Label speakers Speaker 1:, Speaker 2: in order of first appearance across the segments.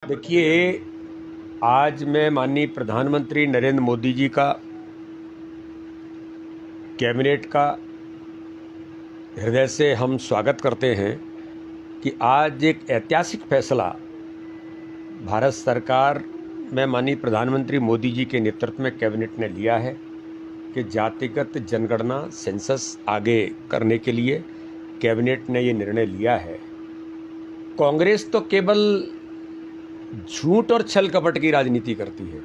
Speaker 1: देखिए, आज मैं माननीय प्रधानमंत्री नरेंद्र मोदी जी का, कैबिनेट का हृदय से हम स्वागत करते हैं कि आज एक ऐतिहासिक फैसला भारत सरकार में माननीय प्रधानमंत्री मोदी जी के नेतृत्व में कैबिनेट ने लिया है कि जातिगत जनगणना सेंसस आगे करने के लिए कैबिनेट ने ये निर्णय लिया है। कांग्रेस तो केवल झूठ और छल कपट की राजनीति करती है।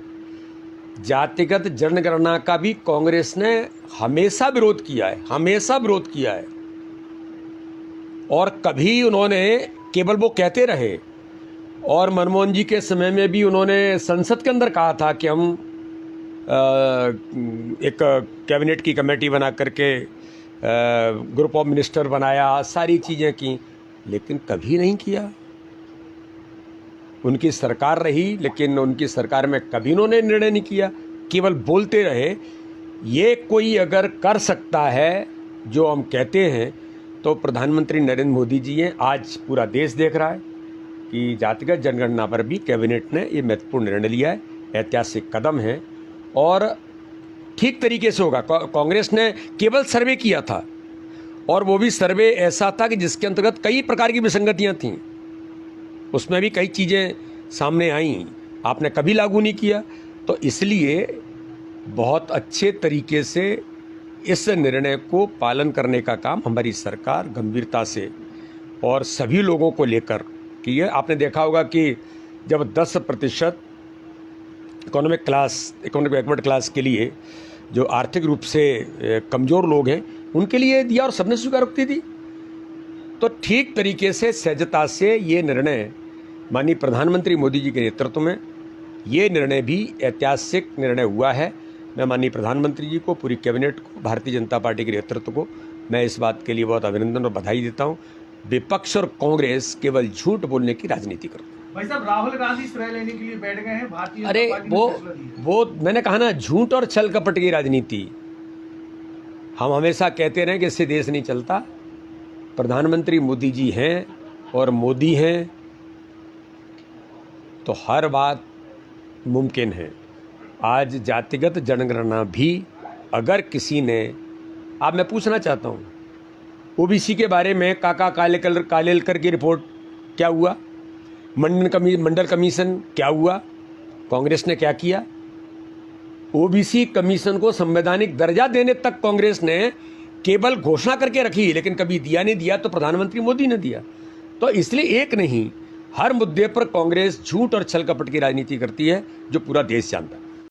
Speaker 1: जातिगत जनगणना का भी कांग्रेस ने हमेशा विरोध किया है, और कभी उन्होंने केवल वो कहते रहे, और मनमोहन जी के समय में भी उन्होंने संसद के अंदर कहा था कि हम एक कैबिनेट की कमेटी बना करके ग्रुप ऑफ मिनिस्टर बनाया, सारी चीज़ें की, लेकिन कभी नहीं किया। उनकी सरकार रही, लेकिन उनकी सरकार में कभी उन्होंने निर्णय नहीं किया, केवल बोलते रहे। ये कोई अगर कर सकता है जो हम कहते हैं, तो प्रधानमंत्री नरेंद्र मोदी जी हैं। आज पूरा देश देख रहा है कि जातिगत जनगणना पर भी कैबिनेट ने ये महत्वपूर्ण निर्णय लिया है, ऐतिहासिक कदम है और ठीक तरीके से होगा। कांग्रेस ने केवल सर्वे किया था, और वो भी सर्वे ऐसा था कि जिसके अंतर्गत कई प्रकार की विसंगतियाँ थीं, उसमें भी कई चीज़ें सामने आईं, आपने कभी लागू नहीं किया। तो इसलिए बहुत अच्छे तरीके से इस निर्णय को पालन करने का काम हमारी सरकार गंभीरता से और सभी लोगों को लेकर की है। आपने देखा होगा कि जब 10% इकोनॉमिक बैकवर्ड क्लास के लिए, जो आर्थिक रूप से कमज़ोर लोग हैं, उनके लिए दिया और सबने स्वीकारोक्ति दी। तो ठीक तरीके से सहजता से ये निर्णय माननीय प्रधानमंत्री मोदी जी के नेतृत्व में ये निर्णय भी ऐतिहासिक निर्णय हुआ है। मैं माननीय प्रधानमंत्री जी को, पूरी कैबिनेट को, भारतीय जनता पार्टी के नेतृत्व को मैं इस बात के लिए बहुत अभिनंदन और बधाई देता हूँ। विपक्ष और कांग्रेस केवल झूठ बोलने की राजनीति करते हैं।
Speaker 2: भाई साहब, राहुल गांधी श्रेय लेने के लिए बैठ गए हैं। भारतीय
Speaker 1: अरे वो मैंने कहा ना, झूठ और छल कपट की राजनीति। हम हमेशा कहते रहे कि इससे देश नहीं चलता। प्रधानमंत्री मोदी जी हैं और मोदी हैं तो हर बात मुमकिन है। आज जातिगत जनगणना भी अगर किसी ने, अब मैं पूछना चाहता हूँ, ओबीसी के बारे में काका कालेलकर की रिपोर्ट क्या हुआ? मंडल कमीशन क्या हुआ? कांग्रेस ने क्या किया? ओबीसी कमीशन को संवैधानिक दर्जा देने तक कांग्रेस ने केवल घोषणा करके रखी, लेकिन कभी दिया नहीं दिया तो प्रधानमंत्री मोदी ने दिया। तो इसलिए एक नहीं, हर मुद्दे पर कांग्रेस झूठ और छल कपट की राजनीति करती है, जो पूरा देश जानता है।